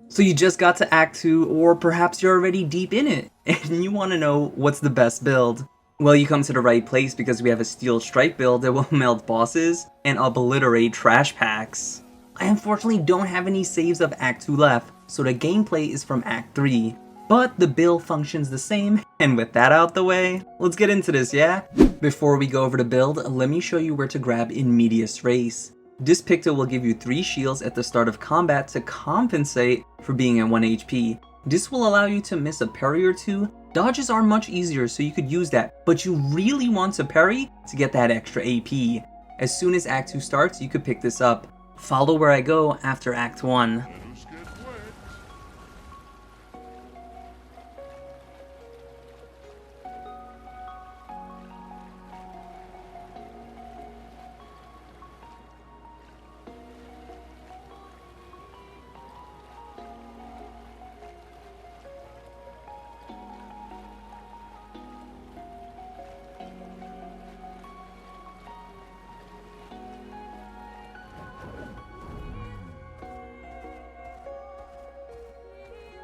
So you just got to Act 2, or perhaps you're already deep in it, and you want to know what's the best build. Well, you come to the right place because we have a Steel Strike build that will melt bosses and obliterate trash packs. I unfortunately don't have any saves of Act 2 left, so the gameplay is from Act 3. But the build functions the same, and with that out the way, let's get into this, yeah? Before we go over the build, let me show you where to grab in Medias Res. This Picto will give you 3 shields at the start of combat to compensate for being at 1 HP. This will allow you to miss a parry or 2. Dodges are much easier, so you could use that, but you really want to parry to get that extra AP. As soon as Act 2 starts, you could pick this up. Follow where I go after Act 1.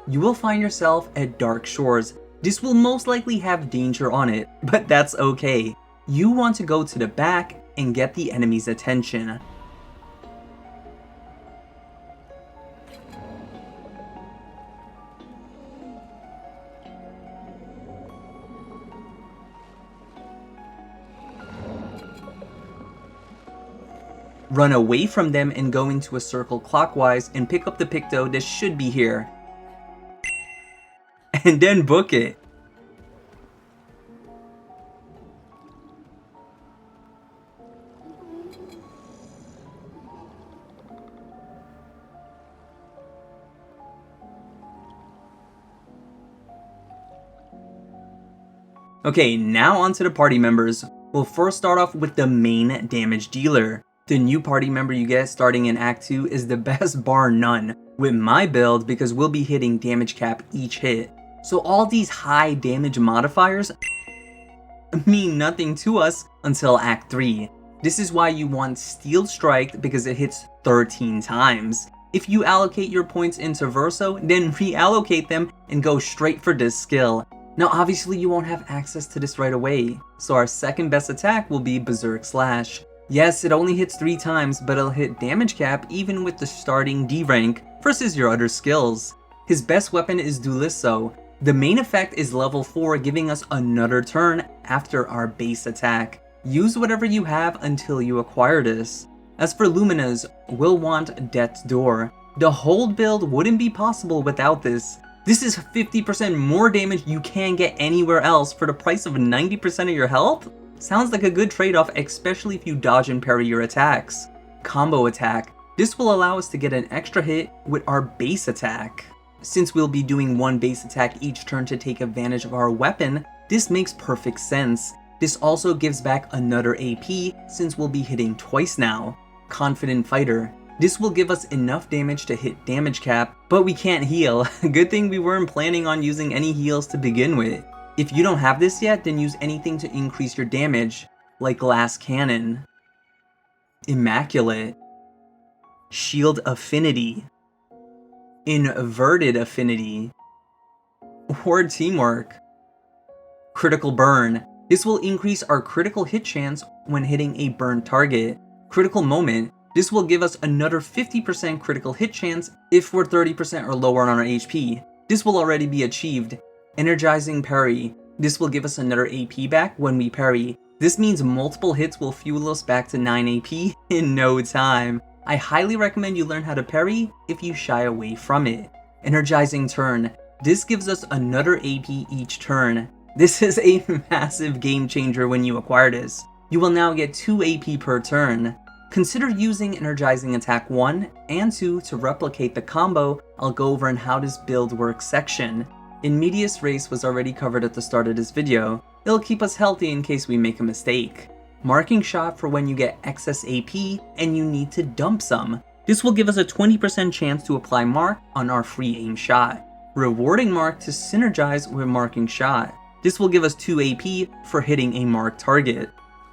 You will find yourself at Dark Shores. This will most likely have danger on it, but that's okay. You want to go to the back and get the enemy's attention. Run away from them and go into a circle clockwise and pick up the Picto that should be here. And then book it. Okay, now onto the party members. We'll first start off with the main damage dealer. The new party member you get starting in Act 2 is the best bar none with my build because we'll be hitting damage cap each hit. So all these high damage modifiers mean nothing to us until Act 3. This is why you want Steel Strike because it hits 13 times. If you allocate your points into Verso, then reallocate them and go straight for this skill. Now obviously you won't have access to this right away, so our second best attack will be Berserk Slash. Yes, it only hits 3 times, but it'll hit damage cap even with the starting D rank versus your other skills. His best weapon is Duelisso. The main effect is level 4, giving us another turn after our base attack. Use whatever you have until you acquire this. As for Lumina's, we'll want Death's Door. The hold build wouldn't be possible without this. This is 50% more damage you can't get anywhere else for the price of 90% of your health? Sounds like a good trade-off, especially if you dodge and parry your attacks. Combo attack. This will allow us to get an extra hit with our base attack. Since we'll be doing one base attack each turn to take advantage of our weapon, this makes perfect sense. This also gives back another AP since we'll be hitting twice now. Confident Fighter. This will give us enough damage to hit damage cap, but we can't heal. Good thing we weren't planning on using any heals to begin with. If you don't have this yet, then use anything to increase your damage, like Glass Cannon, Immaculate, Shield Affinity, Inverted Affinity, or Teamwork. Critical Burn. This will increase our critical hit chance when hitting a burned target. Critical Moment. This will give us another 50% critical hit chance if we're 30% or lower on our HP. This will already be achieved. Energizing Parry. This will give us another AP back when we parry. This means multiple hits will fuel us back to 9 AP in no time. I highly recommend you learn how to parry if you shy away from it. Energizing Turn. This gives us another AP each turn. This is a massive game changer when you acquire this. You will now get 2 AP per turn. Consider using Energizing Attack 1 and 2 to replicate the combo I'll go over in how this build works section. In Medias Res was already covered at the start of this video. It'll keep us healthy in case we make a mistake. Marking Shot for when you get excess AP and you need to dump some. This will give us a 20% chance to apply Mark on our free aim shot. Rewarding Mark to synergize with Marking Shot. This will give us 2 AP for hitting a marked target.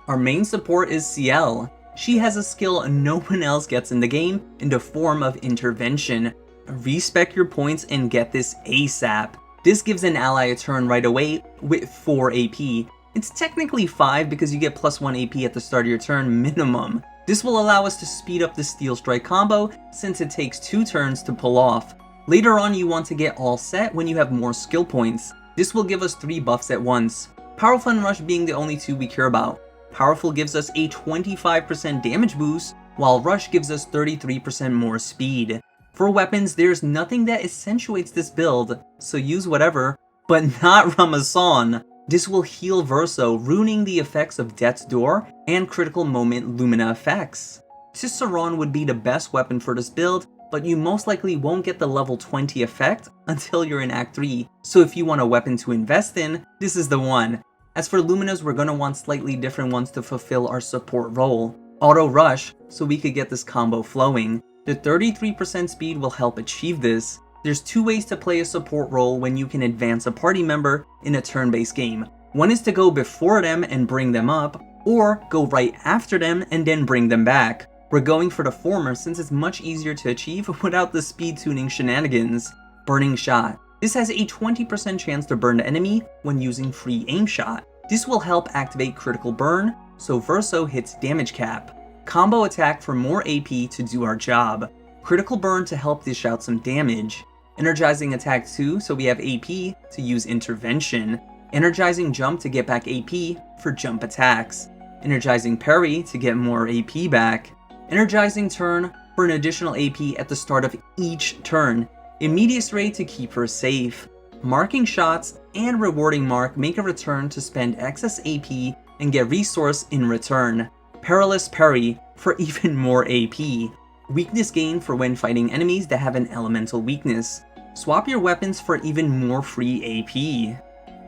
Our main support is Sciel. She has a skill no one else gets in the game in the form of Intervention. respec your points and get this ASAP. This gives an ally a turn right away with 4 AP. It's technically 5 because you get +1 AP at the start of your turn minimum. This will allow us to speed up the Steel Strike combo since it takes 2 turns to pull off. Later on you want to get all set when you have more skill points. This will give us 3 buffs at once. Powerful and Rush being the only 2 we care about. Powerful gives us a 25% damage boost, while Rush gives us 33% more speed. For weapons, there's nothing that accentuates this build, so use whatever, but not Ramazan. This will heal Verso, ruining the effects of Death's Door and Critical Moment Lumina effects. Cicerone would be the best weapon for this build, but you most likely won't get the level 20 effect until you're in Act 3, so if you want a weapon to invest in, this is the one. As for Luminas, we're going to want slightly different ones to fulfill our support role. Auto Rush, so we could get this combo flowing. The 33% speed will help achieve this. There's 2 ways to play a support role when you can advance a party member in a turn-based game. One is to go before them and bring them up, or go right after them and then bring them back. We're going for the former since it's much easier to achieve without the speed tuning shenanigans. Burning Shot. This has a 20% chance to burn the enemy when using free aim shot. This will help activate critical burn, so Verso hits damage cap. Combo attack for more AP to do our job. Critical burn to help dish out some damage. Energizing attack 2 so we have AP to use intervention. Energizing jump to get back AP for jump attacks. Energizing parry to get more AP back. Energizing turn for an additional AP at the start of each turn. Immediate ray to keep her safe. Marking shots and rewarding mark make a return to spend excess AP and get resource in return. Perilous parry for even more AP. Weakness gain for when fighting enemies that have an elemental weakness. Swap your weapons for even more free AP.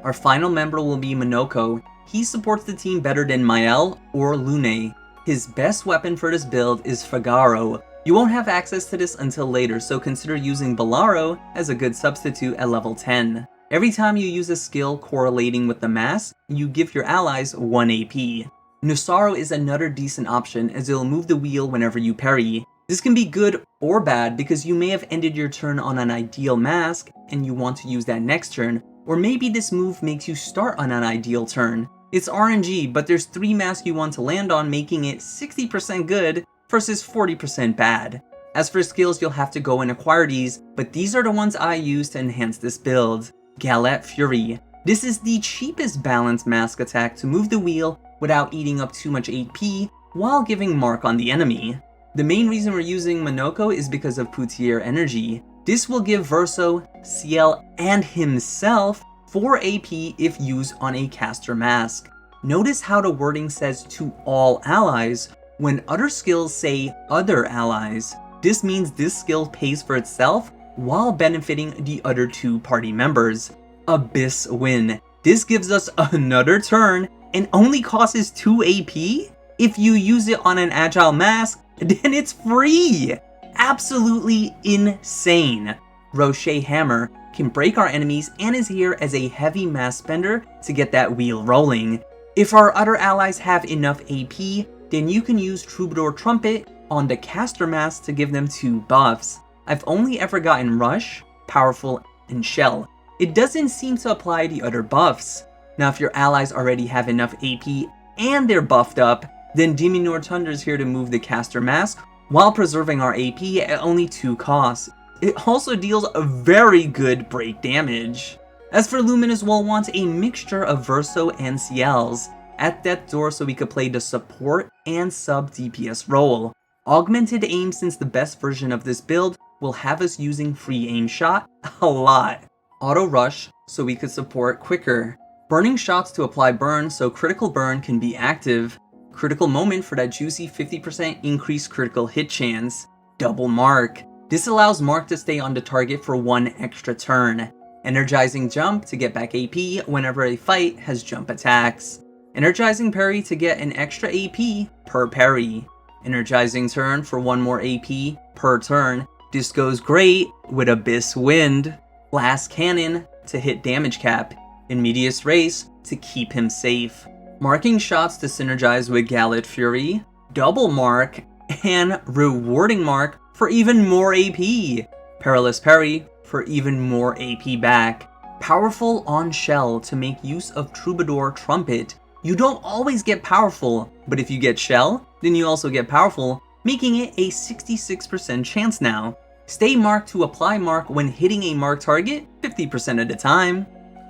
Our final member will be Monoco. He supports the team better than Mael or Lune. His best weapon for this build is Figaro. You won't have access to this until later, so consider using Bolaro as a good substitute at level 10. Every time you use a skill correlating with the mass, you give your allies 1 AP. Nusaro is another decent option as it'll move the wheel whenever you parry. This can be good or bad because you may have ended your turn on an ideal mask and you want to use that next turn, or maybe this move makes you start on an ideal turn. It's RNG, but there's 3 masks you want to land on, making it 60% good versus 40% bad. As for skills, you'll have to go and acquire these, but these are the ones I use to enhance this build. Galette Fury. This is the cheapest balanced mask attack to move the wheel without eating up too much AP while giving mark on the enemy. The main reason we're using Monoco is because of Poutier energy. This will give Verso, Sciel, and himself 4 AP if used on a caster mask. Notice how the wording says to all allies when other skills say other allies. This means this skill pays for itself while benefiting the other 2 party members. Abyss Win. This gives us another turn and only costs 2 AP? If you use it on an agile mask, then it's free! Absolutely insane. Rocher Hammer can break our enemies and is here as a heavy mass spender to get that wheel rolling. If our other allies have enough AP, then you can use Troubadour Trumpet on the caster mask to give them 2 buffs. I've only ever gotten Rush, Powerful, and Shell. It doesn't seem to apply the other buffs. Now if your allies already have enough AP and they're buffed up, then Diminuor Thunder's here to move the caster mask while preserving our AP at only 2 costs. It also deals a very good break damage. As for Luminous, we'll want a mixture of Verso and Ciel's at Death's Door so we could play the support and sub DPS role. Augmented aim, since the best version of this build will have us using free aim shot a lot. Auto Rush so we could support quicker. Burning shots to apply burn so critical burn can be active. Critical Moment for that juicy 50% increased critical hit chance. Double Mark. This allows Mark to stay on the target for 1 extra turn. Energizing Jump to get back AP whenever a fight has jump attacks. Energizing Parry to get an extra AP per parry. Energizing Turn for 1 more AP per turn. This goes great with Abyss Wind. Blast Cannon to hit damage cap. Immediate Race to keep him safe. Marking shots to synergize with Galette Fury. Double Mark and Rewarding Mark for even more AP. Perilous Parry for even more AP back. Powerful on Sciel to make use of Troubadour Trumpet. You don't always get powerful, but if you get Sciel, then you also get powerful, making it a 66% chance now. Stay marked to apply mark when hitting a marked target 50% of the time.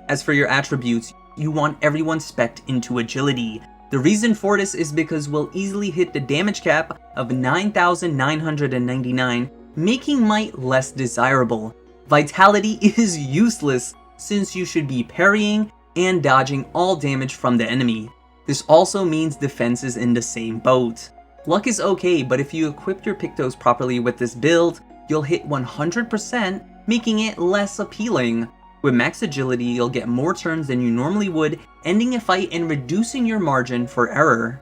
As for your attributes, you want everyone spec'd into agility. The reason for this is because we'll easily hit the damage cap of 9,999, making might less desirable. Vitality is useless since you should be parrying and dodging all damage from the enemy. This also means defense is in the same boat. Luck is okay, but if you equip your Pictos properly with this build, you'll hit 100%, making it less appealing. With max agility, you'll get more turns than you normally would, ending a fight and reducing your margin for error.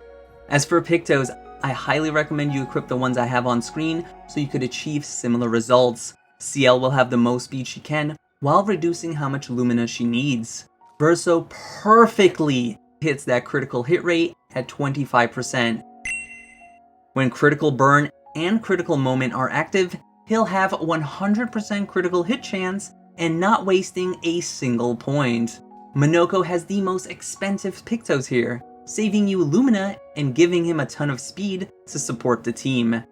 As for Pictos, I highly recommend you equip the ones I have on screen so you could achieve similar results. Sciel will have the most speed she can, while reducing how much Lumina she needs. Verso perfectly hits that critical hit rate at 25%. When critical burn and critical moment are active, he'll have 100% critical hit chance and not wasting a single point. Monoco has the most expensive Pictos here, saving you Lumina and giving him a ton of speed to support the team.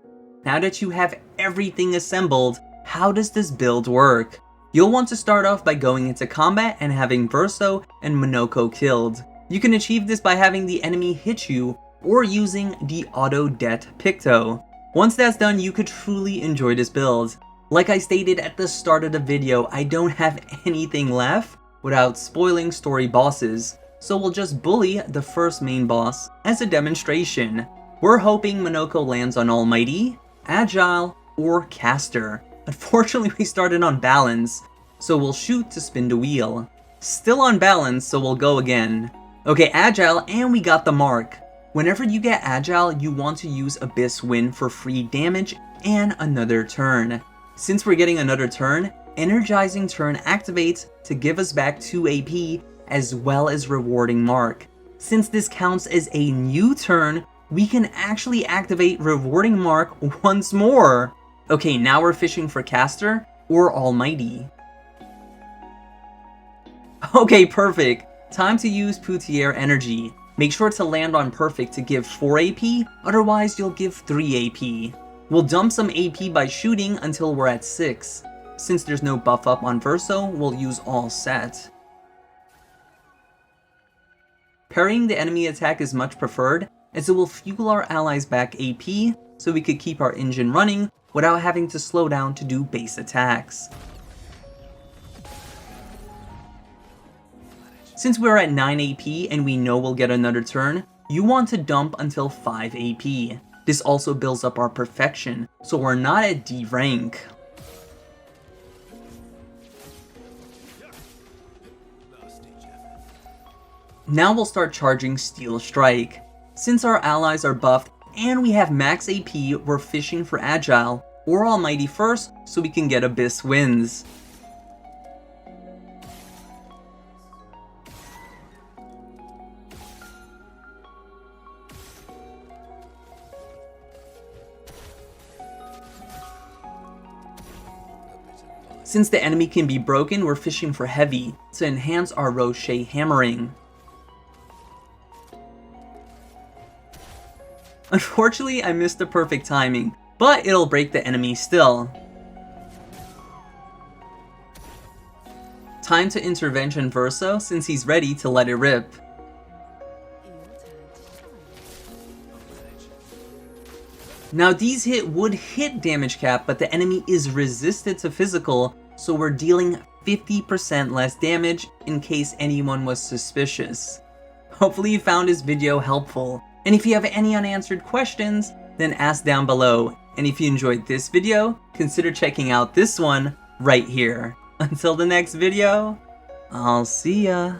Now that you have everything assembled, how does this build work? You'll want to start off by going into combat and having Verso and Monoco killed. You can achieve this by having the enemy hit you or using the auto det Picto. Once that's done, you could truly enjoy this build. Like I stated at the start of the video, I don't have anything left without spoiling story bosses, so we'll just bully the first main boss as a demonstration. We're hoping Monoco lands on Almighty, Agile, or Caster. Unfortunately, we started on Balance, so we'll shoot to spin the wheel. Still on Balance, so we'll go again. Okay, Agile, and we got the mark. Whenever you get Agile, you want to use Abyss Wind for free damage and another turn. Since we're getting another turn, Energizing Turn activates to give us back 2 AP as well as Rewarding Mark. Since this counts as a new turn, we can actually activate Rewarding Mark once more. Okay, now we're fishing for Caster or Almighty. Okay, perfect. Time to use Poutier Energy. Make sure to land on perfect to give 4 AP, otherwise you'll give 3 AP. We'll dump some AP by shooting until we're at 6. Since there's no buff up on Verso, we'll use all set. Parrying the enemy attack is much preferred, as it will fuel our allies back AP, so we could keep our engine running without having to slow down to do base attacks. Since we're at 9 AP and we know we'll get another turn, you want to dump until 5 AP. This also builds up our perfection, so we're not at D rank. Now we'll start charging Steel Strike. Since our allies are buffed and we have max AP, we're fishing for Agile or Almighty first so we can get Abyss Winds. Since the enemy can be broken, we're fishing for Heavy to enhance our Rocher hammering. Unfortunately, I missed the perfect timing, but it'll break the enemy still. Time to intervention Verso since he's ready to let it rip. Now these would hit damage cap, but the enemy is resisted to physical, so we're dealing 50% less damage in case anyone was suspicious. Hopefully you found this video helpful, and if you have any unanswered questions, then ask down below. And if you enjoyed this video, consider checking out this one right here. Until the next video, I'll see ya.